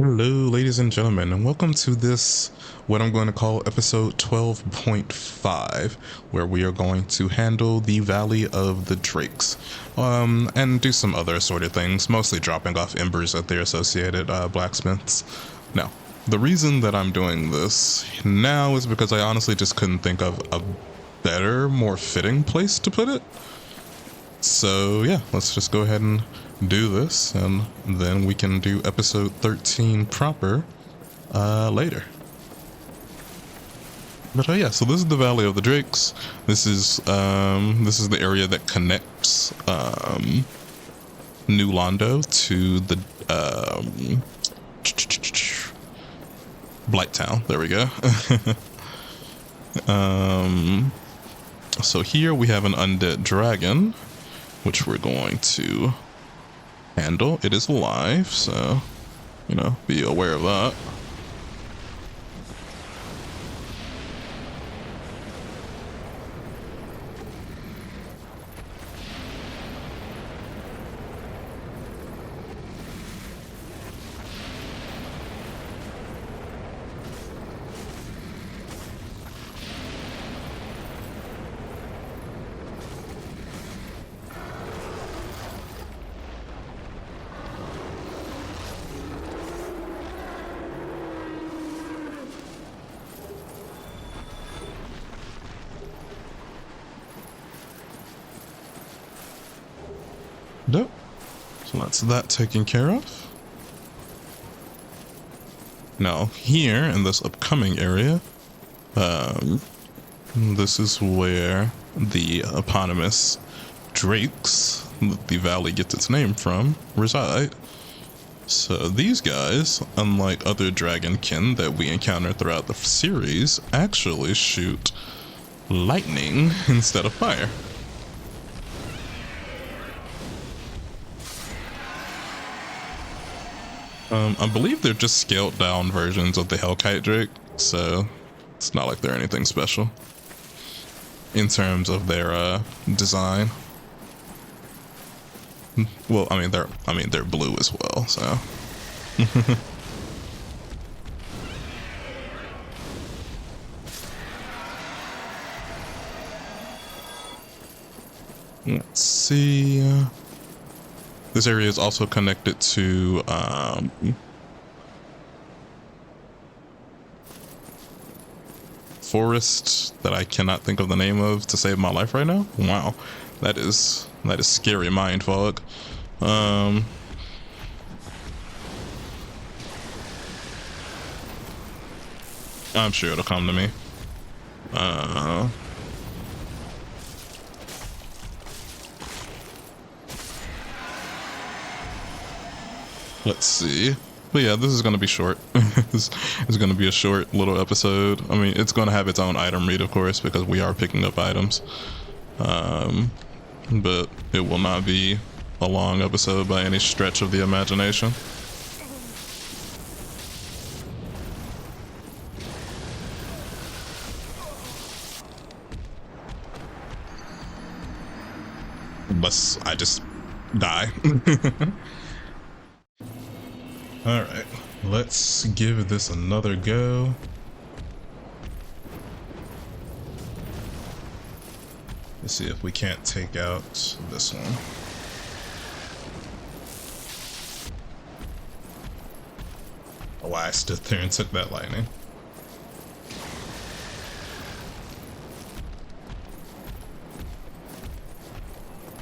Hello, ladies and gentlemen, and welcome to this, what I'm going to call episode 12.5, where we are going to handle the Valley of the Drakes, and do some other assorted things, mostly dropping off embers at their associated blacksmiths. Now, the reason that I'm doing this now is because I honestly just couldn't think of a better, more fitting place to put it. So yeah, let's just go ahead and do this, and then we can do episode 13 proper later. But yeah, so this is the Valley of the Drakes. This is the area that connects New Londo to the Blighttown. There we go. So here we have an undead dragon, which we're going to handle. It is alive, so, be aware of that. Nope. So that's that taken care of. Now here in this upcoming area, this is where the eponymous drakes that the valley gets its name from reside. So these guys, unlike other dragonkin that we encounter throughout the series, actually shoot lightning instead of fire. I believe they're just scaled down versions of the Hellkite Drake, so it's not like they're anything special in terms of their design. Well, they're blue as well, so. Let's see. This area is also connected to forest that I cannot think of the name of to save my life right now. Wow, that is scary mind fog. I'm sure it'll come to me. Let's see. But yeah, this is going to be short. This is going to be a short little episode. I mean, it's going to have its own item read, of course, because we are picking up items. But it will not be a long episode by any stretch of the imagination. Unless I just die. Alright, let's give this another go. Let's see if we can't take out this one. Oh, I stood there and took that lightning.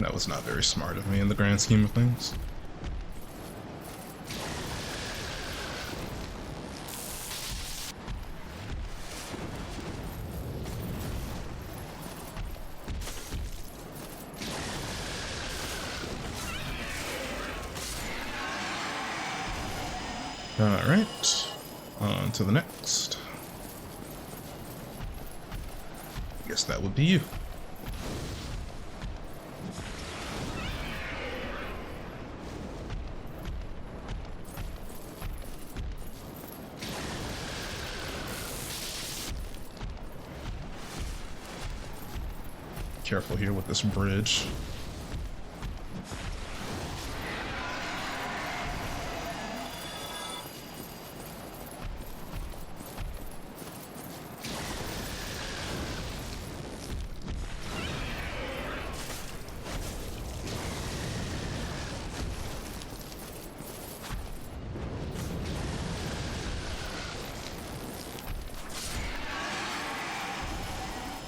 That was not very smart of me in the grand scheme of things. Alright, on to the next. Guess that would be you. Careful here with this bridge.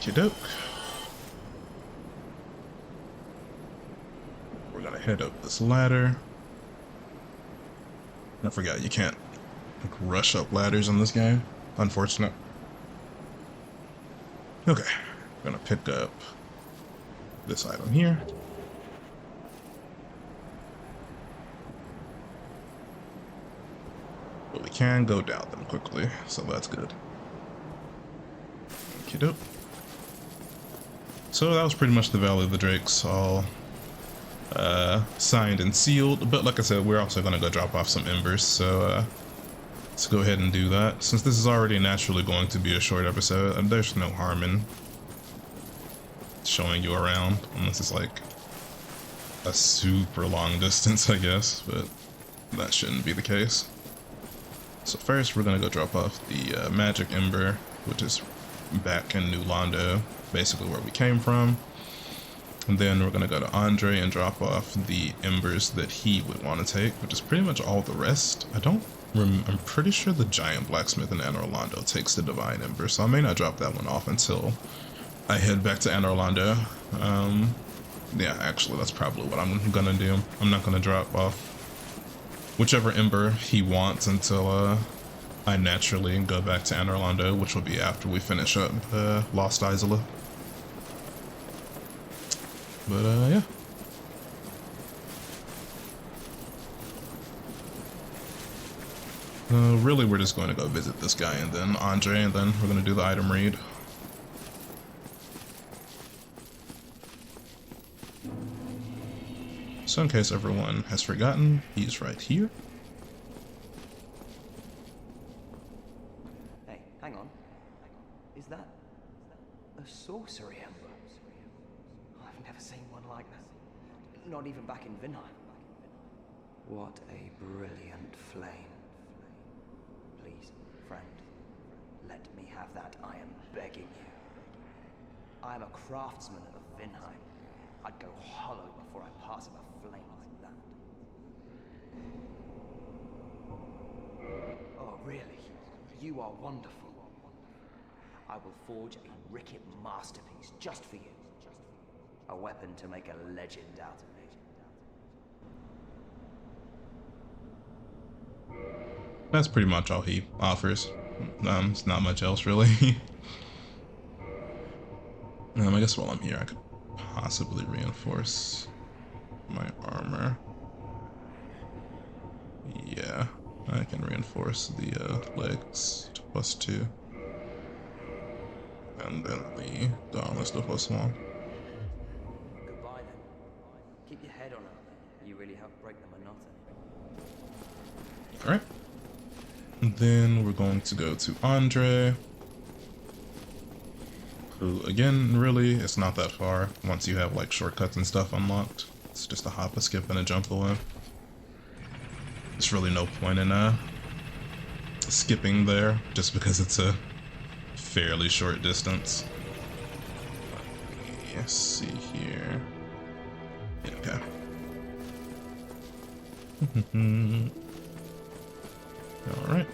Okie doke. We're gonna head up this ladder. I forgot you can't like, rush up ladders in this game. Unfortunate. Okay, we're gonna pick up this item here. But we can go down them quickly, so that's good. Okie doke. So that was pretty much the Valley of the Drakes, all signed and sealed. But like I said, we're also gonna go drop off some embers, so let's go ahead and do that. Since this is already naturally going to be a short episode, there's no harm in showing you around, unless it's like a super long distance, I guess, but that shouldn't be the case. So first we're gonna go drop off the magic ember, which is back in New Londo, basically where we came from. And then we're gonna go to Andre and drop off the embers that he would want to take, which is pretty much all the rest. I'm pretty sure the giant blacksmith in Anor Londo takes the divine ember, so I may not drop that one off until I head back to Anor Londo. Yeah, actually that's probably what I'm gonna do. I'm not gonna drop off whichever ember he wants until I naturally go back to Anor Londo, which will be after we finish up Lost Isola. But yeah. Really we're just going to go visit this guy and then Andre, and then we're going to do the item read. So in case everyone has forgotten, he's right here. Hey, hang on. Is that a sorcery ember? I've never seen one like that. Not even back in Vinheim. What a brilliant flame. Please, friend, let me have that, I am begging you. I am a craftsman of Vinheim. I'd go hollow before I pass of a flame like that. Oh, really? You are wonderful. I will forge a Ricket masterpiece just for you. A weapon to make a legend out of me. That's pretty much all he offers. It's not much else really. I guess while I'm here I could possibly reinforce my armor. Yeah, I can reinforce the legs to +2. And then the gauntlets to +1. Goodbye then. Keep your head on her. You really help break the monotony. Alright. Then we're going to go to Andre, who again really it's not that far once you have like shortcuts and stuff unlocked. It's just a hop, a skip, and a jump away. There's really no point in skipping there just because it's a fairly short distance. Let's see here. Yeah, okay. Alright.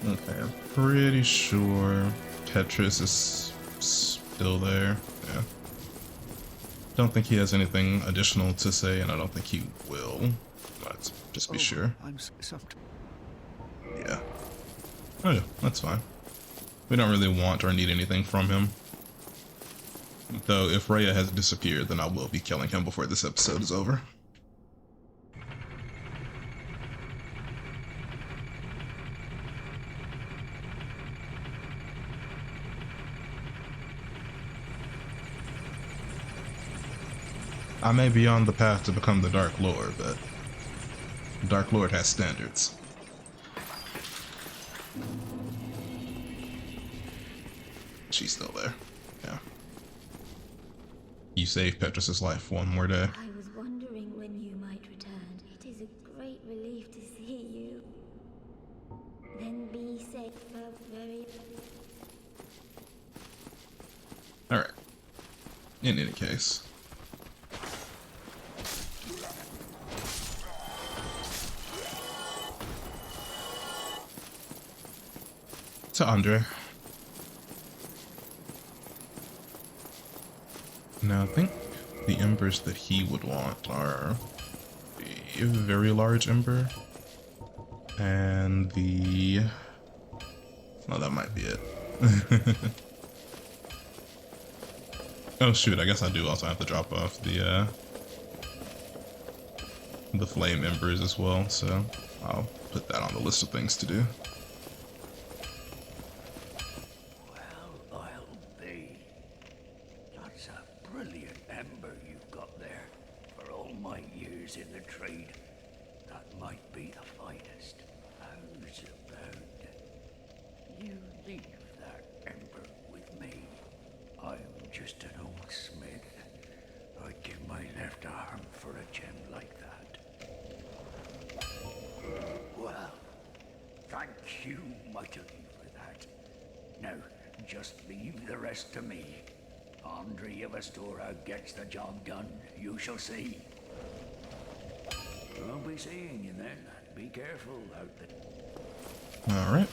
Okay, I'm pretty sure Petrus is still there. Yeah. Don't think he has anything additional to say, and I don't think he will. Let's just be sure. I'm soft. Yeah. Oh yeah, that's fine. We don't really want or need anything from him. Though if Rhea has disappeared, then I will be killing him before this episode is over. I may be on the path to become the Dark Lord, but Dark Lord has standards. She's still there. Yeah. You saved Petrus's life one more day. I was wondering when you might return. It is a great relief to see you. Then be safe for very... In any case. To Andre. Now I think the embers that he would want are a very large ember and the... Oh, that might be it. Oh shoot, I guess I do also have to drop off the flame embers as well, so I'll put that on the list of things to do. Well, I'll be. That's a brilliant ember you've got there. For all my years in the trade, that might be the finest. How's about you leave that ember with me? I'm just an old smith. I'd give my left arm for a gem like that. Well, thank you mightily for that. Now, just leave the rest to me. Andre of A.W.R gets the job done, you shall see. I'll be seeing you then. Be careful out there. Alright.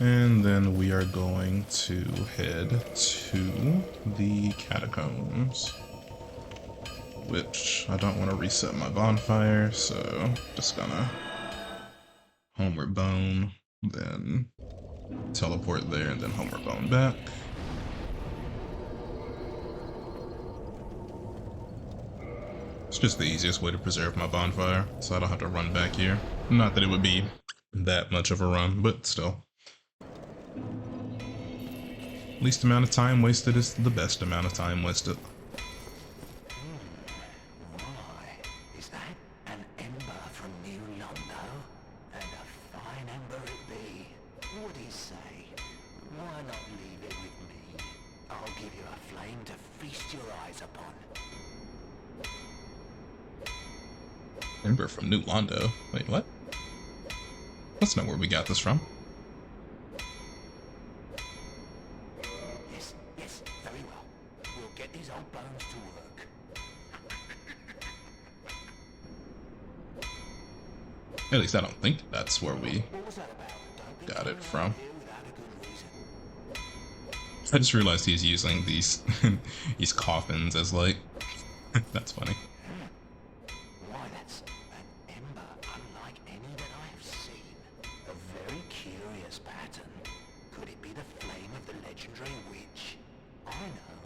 And then we are going to head to the catacombs, which I don't want to reset my bonfire, so just gonna homeward bone, then teleport there, and then homeward bone back. It's just the easiest way to preserve my bonfire, so I don't have to run back here. Not that it would be that much of a run, but still. Least amount of time wasted is the best amount of time wasted. Why, is that an ember from New Londo? And a fine ember it be. What'd he say? Why not leave it with me? I'll give you a flame to feast your eyes upon. Ember from New Londo. Wait, what? That's not where we got this from. Yes, very well. We'll get these old bones to work. At least I don't think that's where we What was that about? Don't be got it going from. around here without a good reason. I just realized he's using these these coffins as like that's funny. Why, that's an ember unlike any that I have seen. A very curious pattern. Could it be the flame of the legendary witch? I know.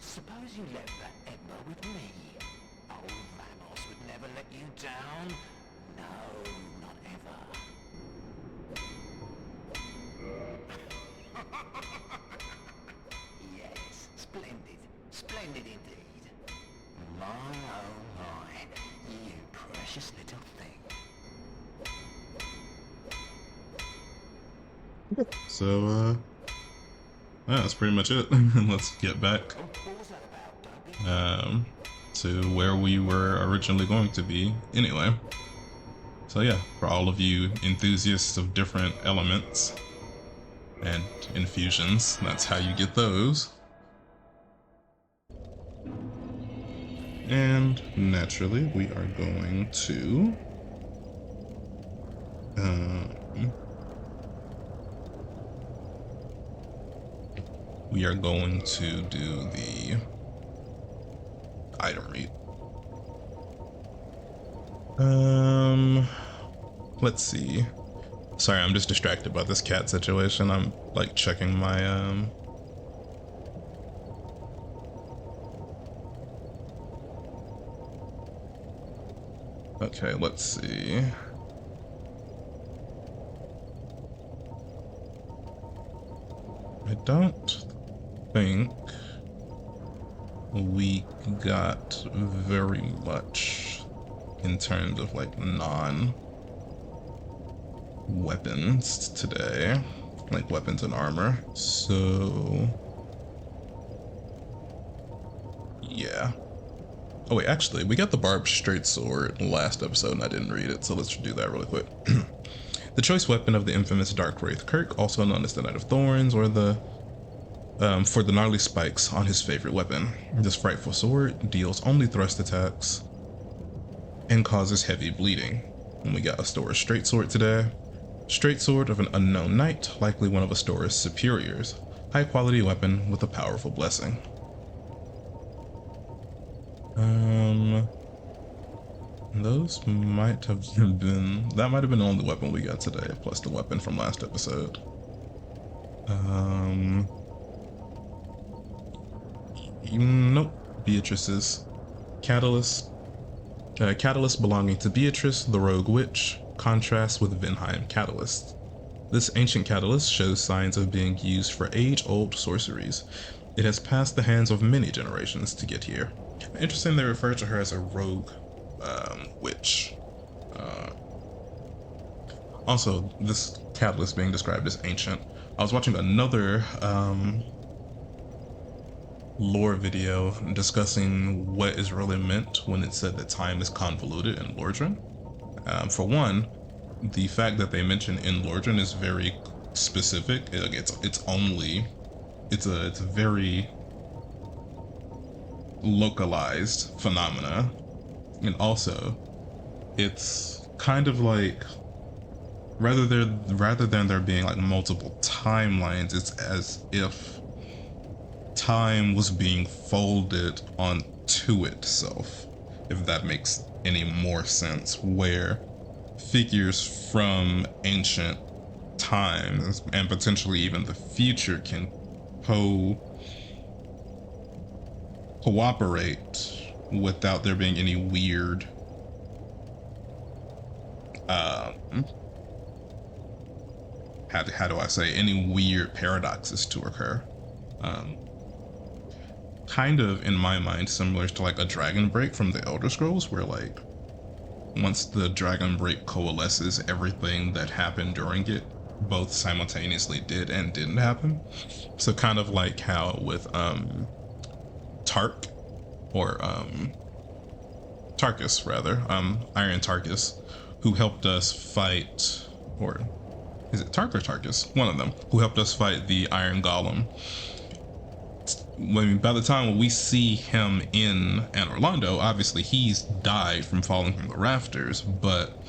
Suppose you left that ember with me. Old Vamos would never let you down. No, not ever. Yes, splendid. Splendid indeed. My, oh my. You precious little thing. So yeah, that's pretty much it. Let's get back What was that about? Don't be... to where we were originally going to be anyway. So yeah, for all of you enthusiasts of different elements and infusions, that's how you get those. And naturally, we are going to do the item read. Let's see. Sorry, I'm just distracted by this cat situation. I'm like checking my Okay, let's see. I don't think we got very much in terms of like non-weapons today, like weapons and armor. So yeah. Oh wait, actually, we got the barbed straight sword in the last episode and I didn't read it, so let's do that really quick. The choice weapon of the infamous Dark Wraith Kirk, also known as the Knight of Thorns or the for the gnarly spikes on his favorite weapon. This frightful sword deals only thrust attacks and causes heavy bleeding. And we got Astora's straight sword today. Straight sword of an unknown knight, likely one of Astora's superiors. High quality weapon with a powerful blessing. Those might have been, that might have been the only weapon we got today, plus the weapon from last episode. Nope. Beatrice's catalyst. Catalyst belonging to Beatrice, the rogue witch, contrasts with Vinheim catalyst. This ancient catalyst shows signs of being used for age-old sorceries. It has passed the hands of many generations to get here. Interesting they refer to her as a rogue witch. Also, this catalyst being described as ancient. I was watching another lore video discussing what is really meant when it said that time is convoluted in Lordran. For one, the fact that they mention in Lordran is very specific. It's a very localized phenomena, and also it's kind of like rather than there being like multiple timelines, it's as if time was being folded onto itself, if that makes any more sense, where figures from ancient times and potentially even the future can cooperate without there being any weird how do I say, any weird paradoxes to occur. Kind of in my mind similar to like a dragon break from the Elder Scrolls, where like once the dragon break coalesces, everything that happened during it both simultaneously did and didn't happen. So kind of like how with Tark, or Tarkus rather, Iron Tarkus, who helped us fight, or is it Tark or Tarkus? One of them, who helped us fight the Iron Golem. When by the time we see him in Anne Orlando, obviously he's died from falling from the rafters, but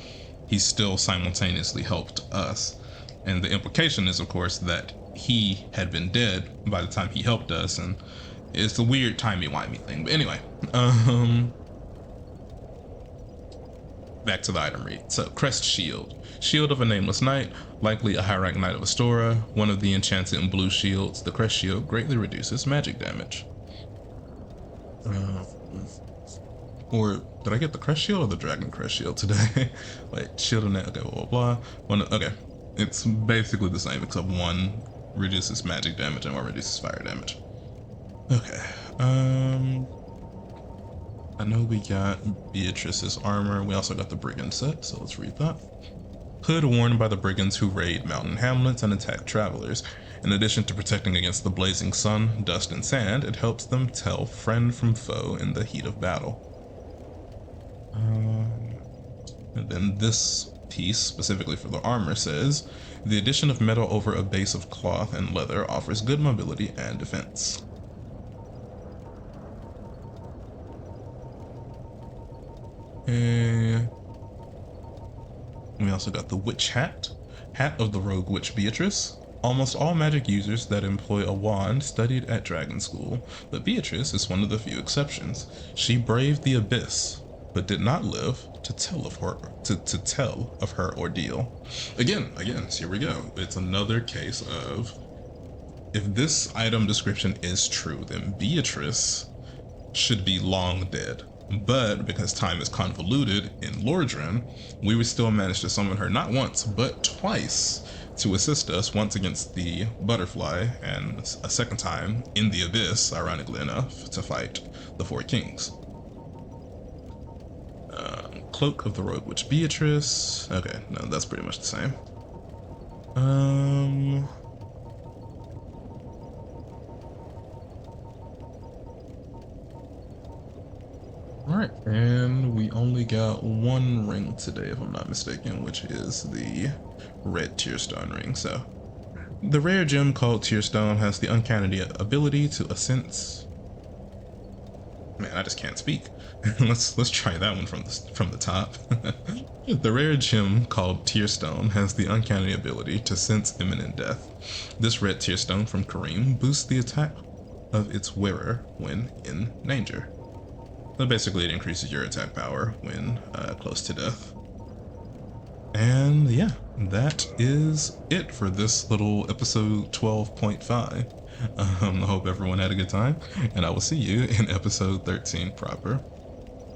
he still simultaneously helped us. And the implication is, of course, that he had been dead by the time he helped us, and it's a weird timey-wimey thing. But anyway, back to the item read. So, Crest Shield. Shield of a nameless knight, likely a high rank knight of Astora, one of the enchanted and blue shields. The Crest Shield greatly reduces magic damage. Or did I get the Crest Shield or the Dragon Crest Shield today? Like, Shield of Knight, okay, blah, blah, blah. One, okay, it's basically the same, except one reduces magic damage and one reduces fire damage. Okay, I know we got Beatrice's armor. We also got the brigand set, so let's read that. Hood worn by the brigands who raid mountain hamlets and attack travelers. In addition to protecting against the blazing sun, dust, and sand, it helps them tell friend from foe in the heat of battle. And then this piece, specifically for the armor, says, the addition of metal over a base of cloth and leather offers good mobility and defense. We also got the Witch Hat, Hat of the Rogue Witch Beatrice. Almost all magic users that employ a wand studied at Dragon School, but Beatrice is one of the few exceptions. She braved the abyss, but did not live to tell of her ordeal. Again, so here we go. It's another case of, if this item description is true, then Beatrice should be long dead. But because time is convoluted in Lordran, we would still manage to summon her not once, but twice to assist us, once against the butterfly and a second time in the abyss, ironically enough, to fight the Four Kings. Cloak of the Rogue Witch Beatrice. Okay, no, that's pretty much the same. Alright, and we only got one ring today, if I'm not mistaken, which is the red tearstone ring. So The rare gem called Tearstone has the uncanny ability to sense. Man, I just can't speak. Let's try that one from the top. The rare gem called Tearstone has the uncanny ability to sense imminent death. This red Tearstone from Kareem boosts the attack of its wearer when in danger. So basically, it increases your attack power when close to death. And yeah, that is it for this little episode 12.5. I hope everyone had a good time, and I will see you in episode 13 proper.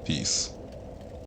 Peace.